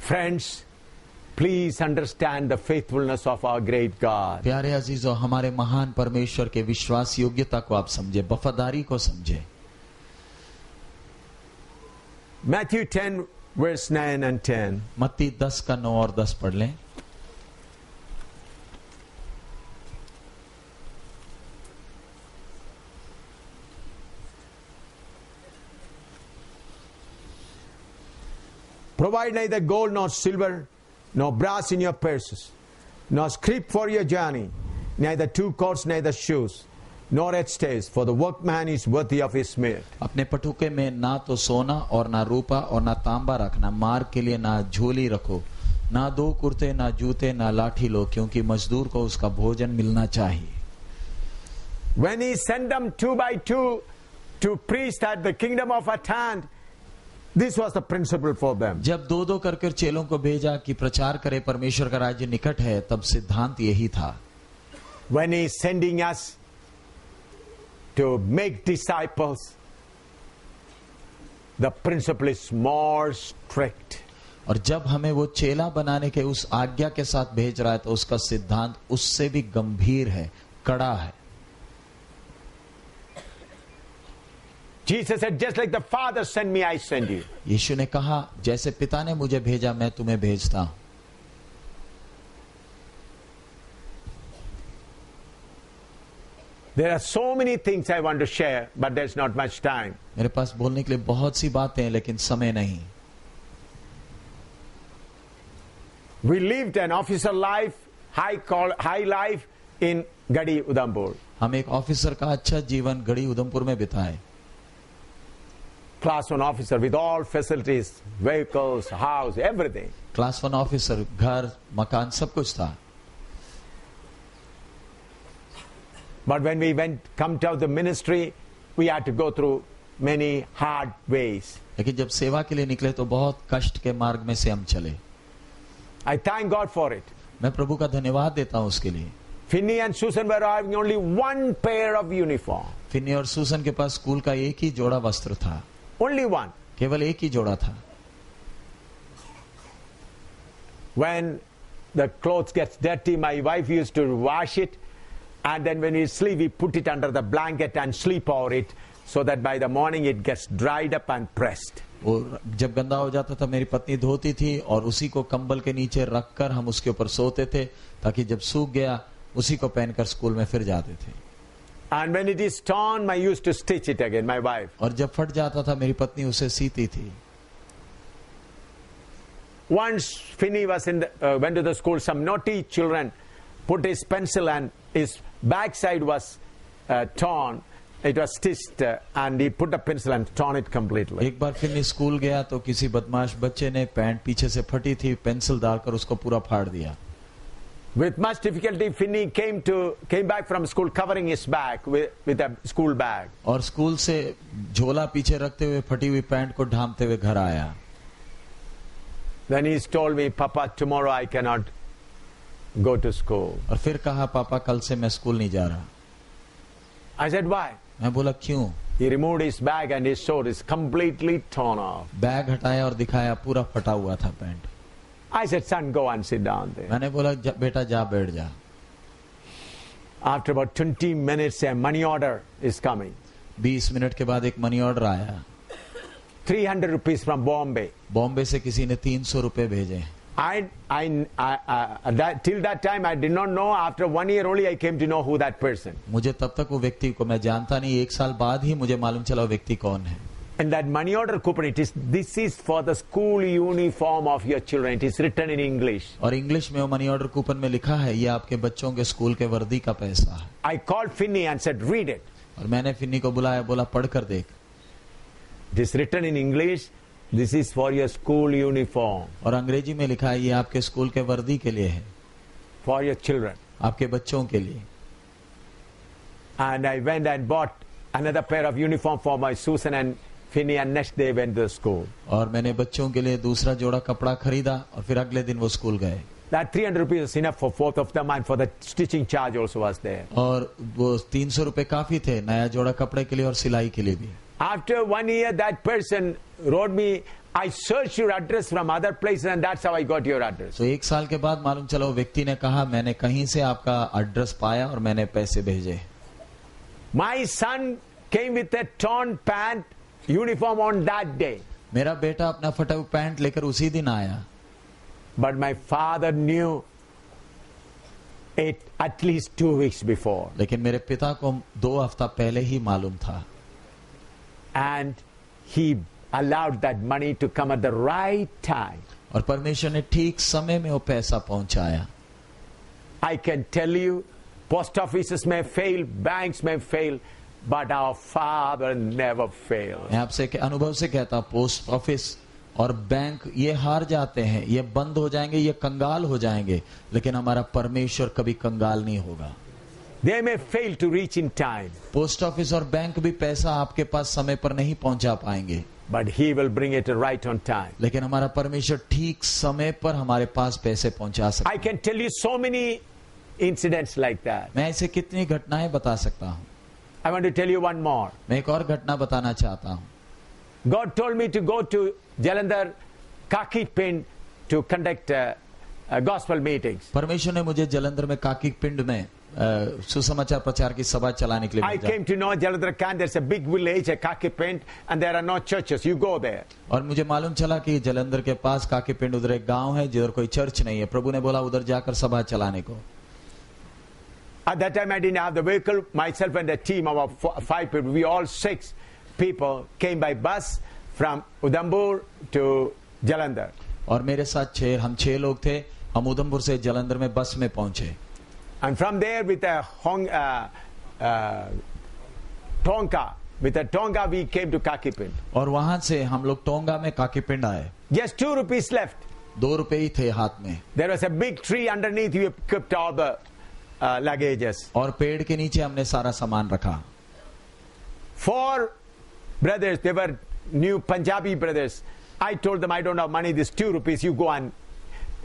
Friends, please understand the faithfulness of our great God. प्यारे अजीजों, हमारे महान परमेश्वर के विश्वास योग्यता को आप समझे, वफादारी को समझे। Matthew 10 verse 9 and 10. मत्ती 10 का 9 और 10 पढ़ लें। Provide neither gold nor silver nor brass in your purses, nor scrip for your journey, neither 2 coats, neither shoes, nor headstaves, for the workman is worthy of his meat. अपने पटुके में ना तो सोना और ना रूपा और ना तांबा रखना, मार्ग के लिए ना झोली रखो, ना 2 कुर्ते, ना जूते, ना लाठी लो, क्योंकि मजदूर को उसका भोजन मिलना चाहिए। When he sent them 2 by 2 to preach that the kingdom of at hand, this was the principle for them. जब 2-2 करके चेलों को भेजा कि प्रचार करे परमेश्वर का राज्य निकट है, तब सिद्धांत यही था। When he is sending us to make disciples, the principle is more strict. और जब हमें वो चेला बनाने के उस आज्ञा के साथ भेज रहा है, तो उसका सिद्धांत उससे भी गंभीर है, कड़ा है। Jesus said, just like the Father sent me, I send you. यीशु ने कहा, जैसे पिता ने मुझे भेजा, मैं तुम्हें भेजता हूं। There are so many things I want to share, but there's not much time. मेरे पास बोलने के लिए बहुत सी बातें हैं, लेकिन समय नहीं। We lived an officer life, high life in Gadi, Udhampur. हम एक ऑफिसर का अच्छा जीवन गढ़ी उधमपुर में बिताए। Class 1 officer with all facilities, vehicles, house, everything. Class 1 officer, घर, मकान, सब कुछ था। But when we come to the ministry, we had to go through many hard ways. लेकिन जब सेवा के लिए निकले तो बहुत कष्ट के मार्ग में से हम चले. I thank God for it. मैं प्रभु का धन्यवाद देता हूँ उसके लिए. Finney and Susan were having only one pair of uniform. Finney और सूसन के पास स्कूल का एक ही जोड़ा वस्त्र था. Only one. केवल एक ही जोड़ा था. When the clothes gets dirty, my wife used to wash it, and then when we sleep, we put it under the blanket and sleep over it, so that by the morning it gets dried up and pressed. और जब गंदा हो जाता था मेरी पत्नी धोती थी और उसी को कंबल के नीचे रखकर हम उसके ऊपर सोते थे, ताकि जब सूख गया उसी को पहनकर स्कूल में फिर जाते थे. And when it is torn, I used to stitch it again, my wife. और जब फट जाता था मेरी पत्नी उसे सीती थी. Once Finney was went to the school, some naughty children put his pencil and his backside was torn. It was stitched and he put the pencil and torn it completely. एक बार फिन्नी स्कूल गया तो किसी बदमाश बच्चे ने pant पीछे से फटी थी, पेंसिल डालकर उसको पूरा फाड़ दिया. With much difficulty, Finney came back from school covering his back with a school bag. और स्कूल से झोला पीछे रखते हुए फटी हुई पैंट को ढांपते हुए घर आया. Then he told me, Papa, tomorrow I cannot go to school. और फिर कहा, पापा कल से मैं स्कूल नहीं जा रहा. I said, why? मैं बोला क्यों? He removed his bag and his sword is completely torn off. Bag हटाया और दिखाया पूरा फटा हुआ था pant. I said, son, go and sit down there. मैंने बोला बेटा जा बैठ जा. After about 20 minutes, a money order is coming. 20 minute के बाद एक मनी ऑर्डर आया. 300 rupees from Bombay. बॉम्बे से किसी ने 300 रुपए भेजे. Till that time I did not know. After 1 year only I came to know who that person. मुझे तब तक वो व्यक्ति को मैं जानता नहीं. 1 साल बाद ही मुझे मालूम चला वो व्यक्ति कौन है. And that money order coupon, this is for the school uniform of your children. It is written in English. और इंग्लिश में वो मनी ऑर्डर कूपन में लिखा है ये आपके बच्चों के स्कूल के वर्दी का पैसा है. I called Finney and said, read it. और मैंने फिन्नी को बुलाया, बोला पढ़ कर देख. It is written in English. This is for your school uniform. और अंग्रेजी में लिखा है ये आपके स्कूल के वर्दी के लिए है. For your children. आपके बच्चों के लिए. And I went and bought another pair of uniform for my Susan and Finney, and next day went to the school. और मैंने बच्चों के लिए दूसरा जोड़ा कपड़ा खरीदा और फिर अगले दिन वो स्कूल गए. That 300 rupees was enough for both of them, and for the stitching charge also was there. और वो 300 रुपए काफी थे नया जोड़ा कपड़े के लिए और सिलाई के लिए भी. After 1 year, that person wrote me, I searched your address from other places and that's how I got your address. तो 1 साल के बाद मालूम चला वो व्यक्ति ने कहा मैंने कहीं से आपका एड्रेस पाया और मैंने पैसे भेजे. My son came with a torn pant uniform on that day. मेरा बेटा अपना फटा हुआ पैंट लेकर उसी दिन आया. But my father knew it at least 2 weeks before. लेकिन मेरे पिता को 2 हफ्ता पहले ही मालूम था. And he allowed that money to come at the right time. और परमेश्वर ने ठीक समय में वो पैसा पहुंचाया. I can tell you, post offices may fail, banks may fail, but our Father never fails. मैं आपसे अनुभव से कहता हूं पोस्ट ऑफिस और बैंक ये हार जाते हैं, ये बंद हो जाएंगे, ये कंगाल हो जाएंगे, लेकिन हमारा परमेश्वर कभी कंगाल नहीं होगा. They may fail to reach in time. Post office और बैंक भी पैसा आपके पास समय पर नहीं पहुंचा पाएंगे. But he will bring it right on time. लेकिन हमारा परमेश्वर ठीक समय पर हमारे पास पैसे पहुंचा सकता है. I can tell you so many incidents like that. मैं ऐसे कितनी घटनाएं बता सकता हूं. I want to tell you one more. मैं एक और घटना बताना चाहता हूं. God told me to go to Jalandhar, Kaki Pind to conduct gospel meetings. परमेश्वर ने मुझे जलंधर में काकी पिंड में सुसमाचार प्रचार की सभा चलाने के लिए I भेजा. came to know Jalandhar Khan, there's a big village, a Kaki Pind, and there are no churches. You go there. और मुझे मालूम चला कि जलंधर के पास काकी पिंड उधर एक गांव है जिधर कोई चर्च नहीं है. प्रभु ने बोला उधर जाकर सभा चलाने को. At that time I didn't have the vehicle. Myself and a team of 5 people, we all 6 people came by bus from Udhampur to Jalandhar. और मेरे साथ हम 6 लोग थे. हम उधमपुर से जलंधर में बस में पहुंचे. And from there with a Tonga we came to Kaki Pind. और वहां से हम लोग टोंगा में काकी पिंड आए. Just 2 rupees left. 2 रुपए ही थे हाथ में. There was a big tree underneath. We kept all the luggages. और पेड़ के नीचे हमने सारा सामान रखा. 4 brothers, they were new Punjabi brothers. I told them, I don't have money, this 2 rupees, you go and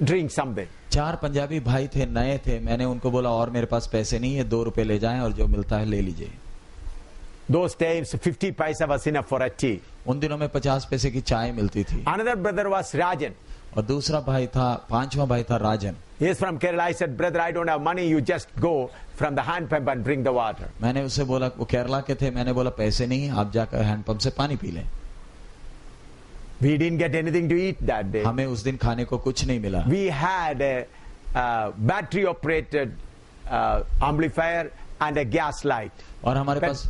drink something. 4 Punjabi भाई थे, नए थे. मैंने उनको बोला और मेरे पास पैसे नहीं है, 2 रुपए ले जाएं और जो मिलता है ले लीजिए. Those times 50 paisa was enough for a tea. उन दिनों में 50 पैसे की चाय मिलती थी. Another brother was Rajan. और दूसरा भाई था, 5वां भाई था राजन. He is from Kerala. I said, brother, I don't have money, you just go from the hand pump and bring the water. मैंने उससे बोला, वो केरला के थे, मैंने बोला पैसे नहीं, आप जाकर हैंडपंप से पानी पी लें. We didn't get anything to eat that day. हमें उस दिन खाने को कुछ नहीं मिला. We had a battery operated amplifier and a gas light. और हमारे पास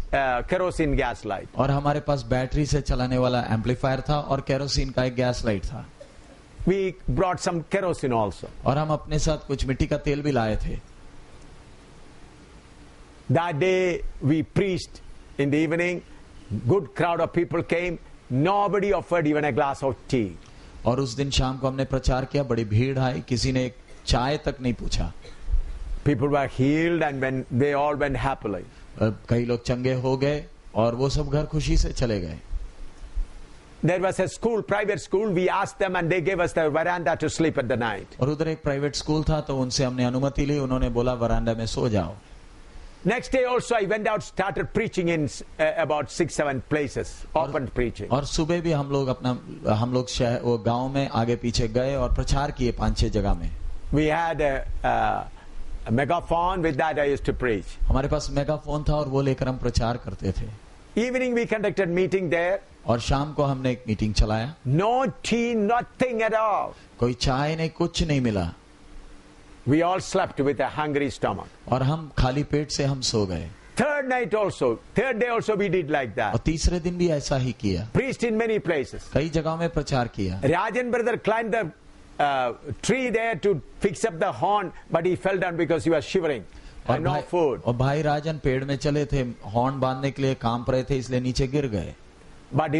kerosene gas light. और हमारे पास बैटरी से चलाने वाला एम्पलीफायर था और केरोसिन का एक गैस लाइट था. We brought some kerosene also. और हम अपने साथ कुछ मिट्टी का तेल भी लाए थे. That day we preached in the evening. Good crowd of people came. Nobody offered even a glass of tea. और उस दिन शाम को हमने प्रचार किया, बड़ी भीड़ आई, किसी ने एक चाय तक नहीं पूछा. People were healed and when they all went happily. कई लोग चंगे हो गए और वो सब घर खुशी से चले गए. There was a school, private school. We asked them and they gave us the veranda to sleep at the night. और उधर एक प्राइवेट स्कूल था तो उनसे हमने अनुमति ली. उन्होंने बोला वरांडा में सो जाओ. Next day also I went out, started preaching in about 6-7 places, open preaching. और सुबह भी हम लोग शहर वो गांव में आगे पीछे गए और प्रचार किए 5-6 जगह में. We had a megaphone. With that I used to preach. हमारे पास मेगाफोन था और वो लेकर हम प्रचार करते थे. Evening we conducted meeting there. और शाम को हमने एक मीटिंग चलाया. No tea, nothing at all. कोई चाय नहीं, कुछ नहीं मिला. We all slept with a hungry stomach. और हम खाली पेट से हम सो गए. Third day also we did like और that. तीसरे दिन भी ऐसा ही किया. Preached in many places. कई जगहों में प्रचार किया. Rajan brother climbed the tree there to fix up the horn, but he fell down because he was shivering. And no food. और भाई राजन पेड़ में चले थे, हॉर्न बांधने के लिए कांप रहे थे, इसलिए नीचे गिर गए. But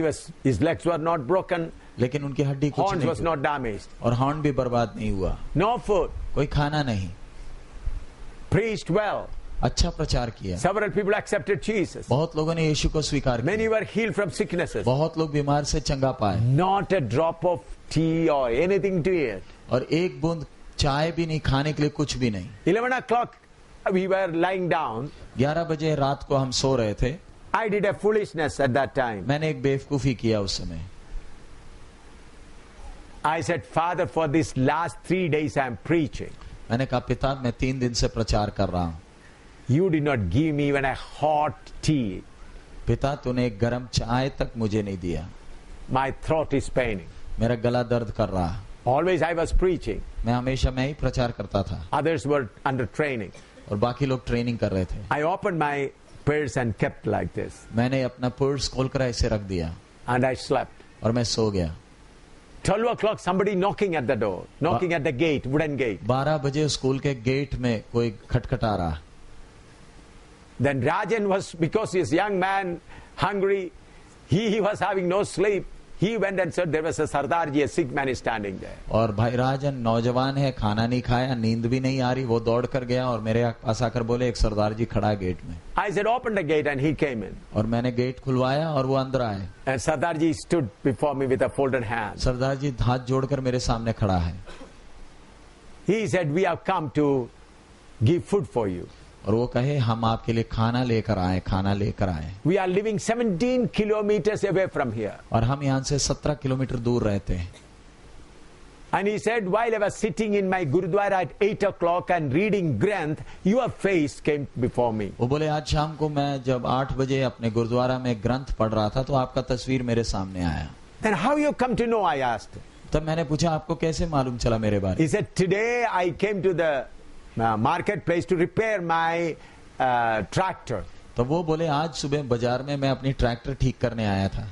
his legs were not broken. लेकिन उनकी हड्डी कुछ Horns नहीं was not damaged. और हॉर्न भी बर्बाद नहीं हुआ. No food. कोई खाना नहीं. Preached well. अच्छा प्रचार किया. Several people accepted Jesus. बहुत लोगों ने यीशु को स्वीकार Many किया. were healed from sicknesses. बहुत लोग बीमार से चंगा पाए. Not a drop of tea or anything to eat. और एक बूंद चाय भी नहीं, खाने के लिए कुछ भी नहीं. 11 o'clock we were lying down. 11 बजे रात को हम सो रहे थे. I did a foolishness at that time. मैंने एक बेवकूफी किया उस समय. I said, Father, for these last 3 days I am preaching. मैंने कहा पिता मैं 3 दिन से प्रचार कर रहा हूँ. You did not give me even a hot tea. पिता तूने एक गर्म चाय तक मुझे नहीं दिया. My throat is paining. मेरा गला दर्द कर रहा. Always I was preaching. मैं ही प्रचार करता था. Others were under training. और बाकी लोग ट्रेनिंग कर रहे थे. I opened my purse and kept like this. मैंने अपना पर्स खोलकर ऐसे रख दिया. And I slept. और मैं सो गया. 12 o'clock somebody knocking at the door, knocking at the gate, wooden gate. 12 बजे स्कूल के गेट में कोई खटखटा रहा. Then Rajan was, because he is a young man, hungry, he was having no sleep. He went and said there was a Sardarji, a sick man is standing there. और भाई राजन नौजवान है, खाना नहीं खाया, नींद भी नहीं आ रही, वो दौड़ कर गया और मेरे पास आकर बोले एक सरदार जी खड़ा है गेट में. I said open the gate and he came in. और मैंने गेट खुलवाया और वो अंदर आए. And Sardarji stood before me with a folded hand. सरदार जी हाथ जोड़कर मेरे सामने खड़ा है. He said we have come to give food for you. और वो कहे हम आपके लिए खाना लेकर आए. We are living 17 kilometers away from here. और हम यहाँ से 17 किलोमीटर दूर रहते हैं. And he said, while I was sitting in my Gurudwara at 8 o'clock and reading Granth, your face came before me. वो बोले आज शाम को मैं जब 8 बजे अपने गुरुद्वारा में ग्रंथ पढ़ रहा था तो आपका तस्वीर मेरे सामने आया. Then how you come to know, I asked. तब मैंने पूछा आपको कैसे मालूम चला मेरे बारे. He said, today I came to the marketplace to repair my tractor. तो वो बोले आज सुबह बाजार में मैं अपनी ट्रैक्टर ठीक करने आया था.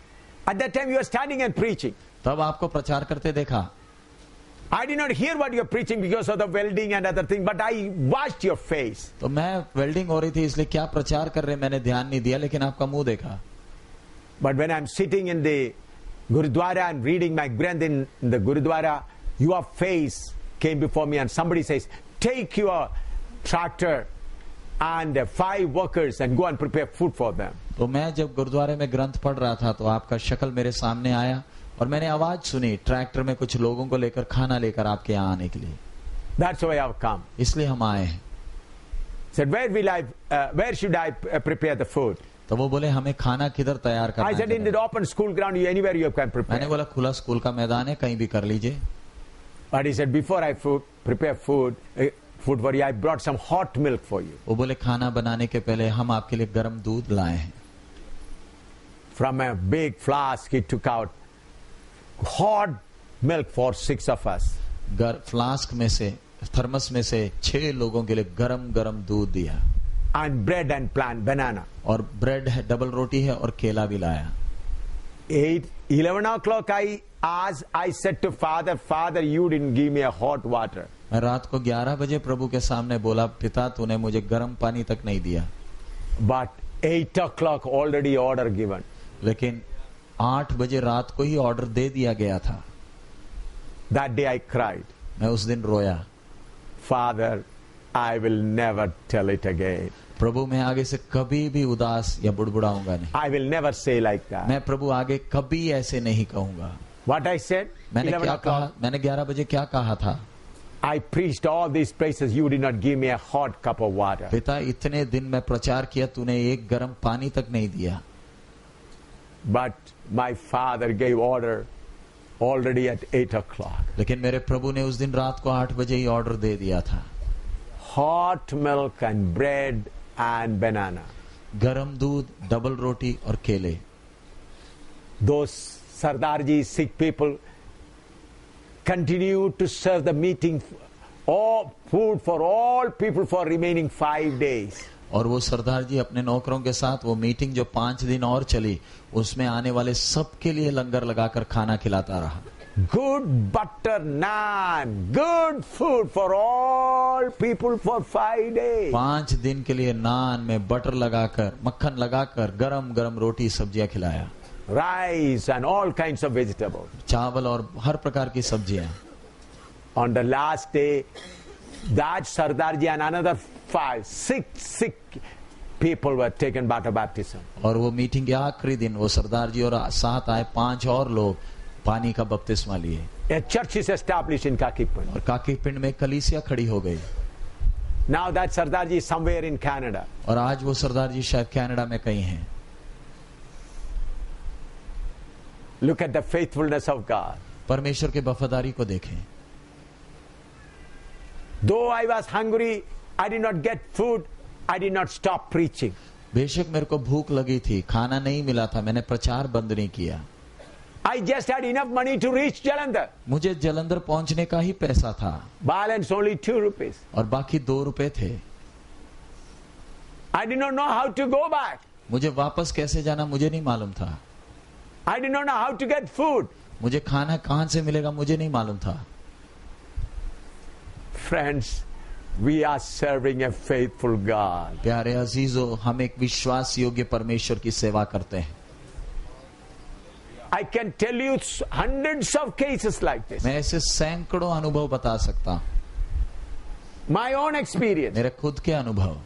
At that time you were standing and preaching. तब आपको प्रचार करते देखा. I did not hear what you were preaching because of the welding and other things, but I watched your face. तो मैं वेल्डिंग हो रही थी इसलिए क्या प्रचार कर रहे मैंने ध्यान नहीं दिया, लेकिन आपका मुंह देखा. But when I'm sitting in the Gurudwara and reading my Granth in the Gurudwara, your face came before me and somebody says, take your tractor and 5 workers and go and prepare food for them. तो मैं जब गुरुद्वारे में ग्रंथ पढ़ रहा था तो आपका शक्ल मेरे सामने आया और मैंने आवाज सुनी ट्रैक्टर में कुछ लोगों को लेकर खाना लेकर आपके यहाँ आने के लिए। That's why I've come. इसलिए हम आए हैं। Said, where should I prepare the food? तो वो बोले हमें खाना किधर तैयार करना I said, in है? the open school ground, anywhere you can prepare. मैंने बोला खुला स्कूल का मैदान है कहीं भी कर लीजिए। But he said, before I prepare food for you, I brought some hot milk for you. वो बोले खाना बनाने के पहले हम आपके लिए गर्म दूध लाए हैं। From a big flask, he took out hot milk for 6 of us. Flask में से थर्मस में से 6 लोगों के लिए गरम गरम दूध दिया। And bread and banana. और ब्रेड है, डबल रोटी है और केला भी लाया। 11 o'clock I said to Father, you didn't give me a hot water. मैं रात को 11 बजे प्रभु के सामने बोला, पिता तूने मुझे गर्म पानी तक नहीं दिया। But 8 o'clock already order given. लेकिन 8 बजे रात को ही ऑर्डर दे दिया गया था। That day I cried. मैं उस दिन रोया। Father, I will never tell it again. प्रभु मैं आगे से कभी भी उदास या बुड़बुड़ाऊंगा नहीं। I will never say like that. मैं प्रभु आगे कभी ऐसे नहीं कहूंगा। What I said? मैंने 11 क्या o'clock. कहा? मैंने 11 बजे क्या कहा था? I preached all these places. You did not give me a hot cup of water. पिता इतने दिन मैं प्रचार किया, तूने एक गर्म पानी तक नहीं दिया। But my father gave order already at 8 o'clock. लेकिन मेरे प्रभु ने उस दिन रात को 8 बजे ही ऑर्डर दे दिया था। Hot milk and bread and banana. गरम दूध, डबल रोटी और केले। Those Sardarji Sikh people continued to serve the meeting, all food for all people for remaining 5 days. और वो सरदार जी अपने नौकरों के साथ वो मीटिंग जो 5 दिन और चली, उसमें आने वाले सबके लिए लंगर लगाकर खाना खिलाता रहा। Good butter naan, good food for all people for 5 days. 5 दिन के लिए नान में बटर लगाकर, मक्खन लगाकर, गरम गरम रोटी सब्जियां खिलाया। Rice and all kinds of vegetables. चावल और हर प्रकार की सब्जियां। On the last day, that Sardarji and another 6 people were taken water baptism. और वो मीटिंग के आखिरी दिन वो सरदार जी और साथ आए 5 और लोग पानी का बपतिस्मा लिए। A church is established in Kakipind. और काकीपिंड में कलीसिया खड़ी हो गई। Now that Sardarji is somewhere in Canada. और आज वो सरदार जी शायद कनाडा में कहीं हैं। Look at the faithfulness of God. परमेश्वर के वफादारी को देखें। Though I was hungry, I did not get food, I did not stop preaching. बेशक मेरे को भूख लगी थी, खाना नहीं मिला था, मैंने प्रचार बंद नहीं किया। I just had enough money to reach Jalandhar. मुझे जलंधर पहुंचने का ही पैसा था Balance only 2 rupees. और बाकी 2 रुपए थे। I did not know how to go back. मुझे वापस कैसे जाना मुझे नहीं मालूम था। I did not know how to get food. मुझे खाना कहां से मिलेगा मुझे नहीं मालूम था। Friends, we are serving a faithful God. प्यारे अजीजों, हम एक विश्वास योग्य परमेश्वर की सेवा करते हैं। I can tell you hundreds of cases like this. मैं ऐसे सैकड़ों अनुभव बता सकता हूं। My own experience. मेरे खुद के अनुभव।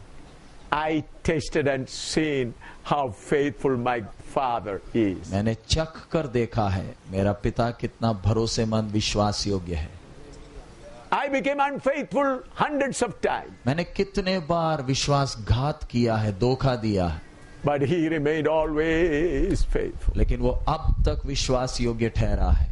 I tasted and seen how faithful my father is. मैंने चख कर देखा है मेरा पिता कितना भरोसेमंद विश्वास योग्य है। I became unfaithful hundreds of times. मैंने कितने बार विश्वासघात किया है, धोखा दिया है, But he remained always faithful. लेकिन वो अब तक विश्वास योग्य ठहरा है।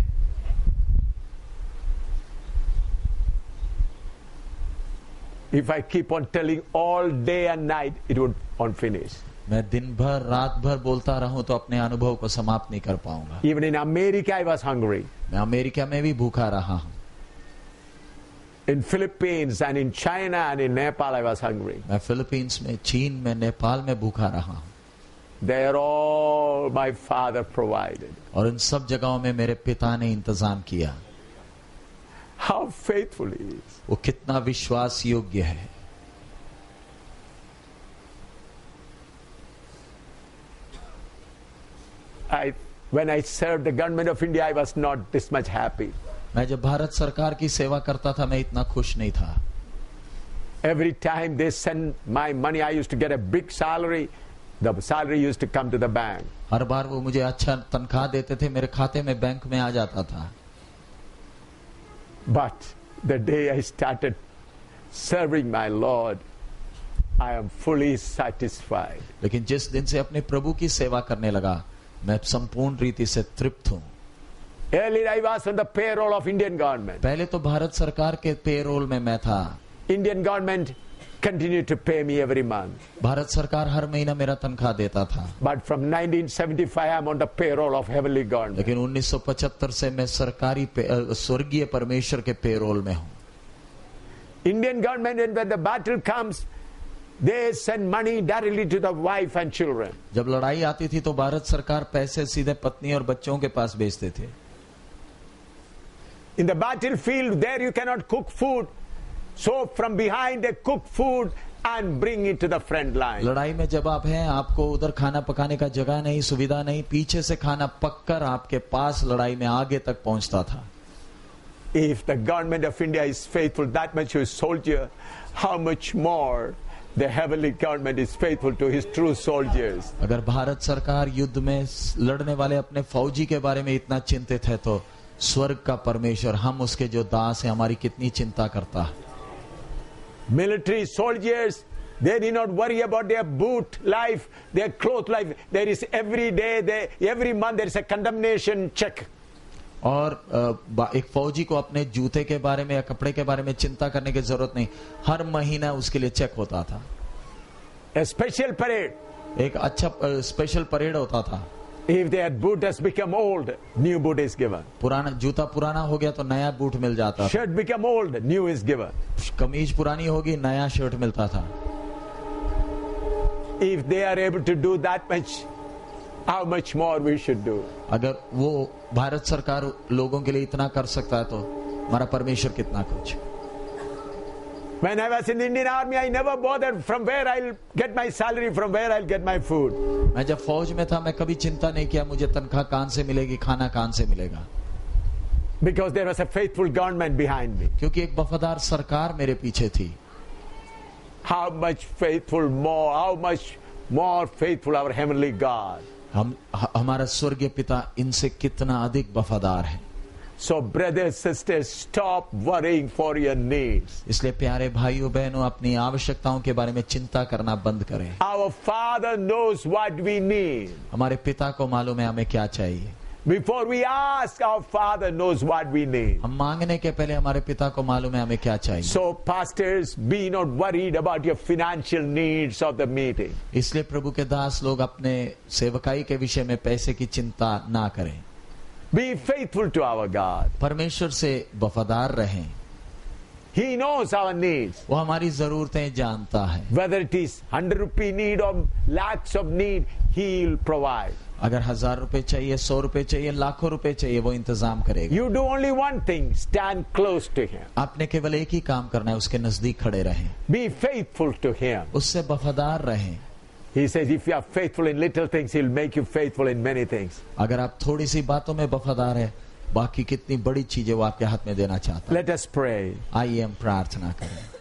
If I keep on telling all day and night, it would unfinish. मैं दिन भर रात भर बोलता रहूं तो अपने अनुभव को समाप्त नहीं कर पाऊंगा। Even in America, I was hungry. मैं अमेरिका में भी भूखा रहा हूं। In Philippines and in China and in Nepal, I was hungry. मैं फिलीपींस में, चीन में, नेपाल में भूखा रहा हूं। There all my father provided. और इन सब जगहों में मेरे पिता ने इंतजाम किया। How faithful he is. वो कितना विश्वास योग्य है। When I served the government of India, I was not this much happy. मैं जब भारत सरकार की सेवा करता था मैं इतना खुश नहीं था। Every time they send my money, I used to get a big salary. The salary used to come to the bank. हर बार वो मुझे अच्छा तनख्वाह देते थे, मेरे खाते में बैंक में आ जाता था. But the day I started serving my Lord, I am fully satisfied. लेकिन जिस दिन से अपने प्रभु की सेवा करने लगा, मैं संपूर्ण रीति से तृप्त हूँ. Earlier I was on the payroll of Indian government. पहले तो भारत सरकार के पेरोल में मैं था. Indian government continued to pay me every month. Bharat सरकार हर महीना मेरा तनख्वाह देता था. But from 1975 I am on the payroll of heavenly government. लेकिन 1975 से मैं सरकारी स्वर्गीय परमेश्वर के पेरोल में हूँ. Indian government, and when the battle comes, they send money directly to the wife and children. जब लड़ाई आती थी तो भारत सरकार पैसे सीधे पत्नी और बच्चों के पास भेजते थे. In the battlefield, there you cannot cook food. So from behind they cook food and bring it to the front line. लड़ाई में जब आप हैं, आपको उधर खाना पकाने का जगह नहीं, सुविधा नहीं, पीछे से खाना पककर आपके पास लड़ाई में आगे तक पहुंचता था. If the government of India is faithful that much to his soldier, how much more the heavenly government is faithful to his true soldiers. अगर भारत सरकार युद्ध में लड़ने वाले अपने फौजी के बारे में इतना चिंतित है, तो स्वर्ग का परमेश्वर, हम उसके जो दास हैं, हमारी कितनी चिंता करता है. Military soldiers, they need not worry about their boot life, their cloth life. There is every day, every month there is a condemnation check. और एक फौजी को अपने जूते के बारे में या कपड़े के बारे में चिंता करने की जरूरत नहीं. हर महीना उसके लिए चेक होता था. A special parade. एक अच्छा स्पेशल परेड होता था. If their boot has become old, new boot is given. पुराना जूता पुराना हो गया तो नया बूट मिल जाता था. Shirt become old, new is given. कमीज पुरानी होगी, नया शर्ट मिलता था. If they are able to do that much, how much more we should do? अगर वो भारत सरकार लोगों के लिए इतना कर सकता है, तो हमारा परमेश्वर कितना कुछ. When I was in the Indian Army, I never bothered from where I'll get my salary, from where I'll get my food. मैं जब फौज में था, मैं कभी चिंता नहीं किया मुझे तनख्वाह कहां से मिलेगी, खाना कहां से मिलेगा. Because there was a faithful government behind me. क्योंकि एक वफादार सरकार मेरे पीछे थी. How much more faithful our heavenly God. हमारा स्वर्गीय पिता इनसे कितना अधिक वफादार है. So brothers, sisters, stop worrying for your needs. इसलिए प्यारे भाइयों बहनों, अपनी आवश्यकताओं के बारे में चिंता करना बंद करें. Our Father knows what we need. हमारे पिता को मालूम है हमें क्या चाहिए. Before we ask, our Father knows what we need. हम मांगने के पहले हमारे पिता को मालूम है हमें क्या चाहिए. So pastors, be not worried about your financial needs of the meeting. इसलिए प्रभु के दास लोग अपने सेवकाई के विषय में पैसे की चिंता ना करें. Be faithful to our God. परमेश्वर से वफादार रहें. He knows our needs. वो हमारी जरूरतें जानता है. Whether it is 100 rupee need or lakhs of need, He will provide. अगर 1000 रुपए चाहिए, 100 रुपए चाहिए, लाखों रुपए चाहिए, वो इंतजाम करेगा. You do only one thing, stand close to Him. आपने केवल एक ही काम करना है, उसके नजदीक खड़े रहें. Be faithful to Him. उससे वफादार रहें. He says, if you are faithful in little things, He'll make you faithful in many things. अगर आप थोड़ी सी बातों में वफादार है, बाकी कितनी बड़ी चीजें वो आपके हाथ में देना चाहता है. Let us pray. आइए हम प्रार्थना करें.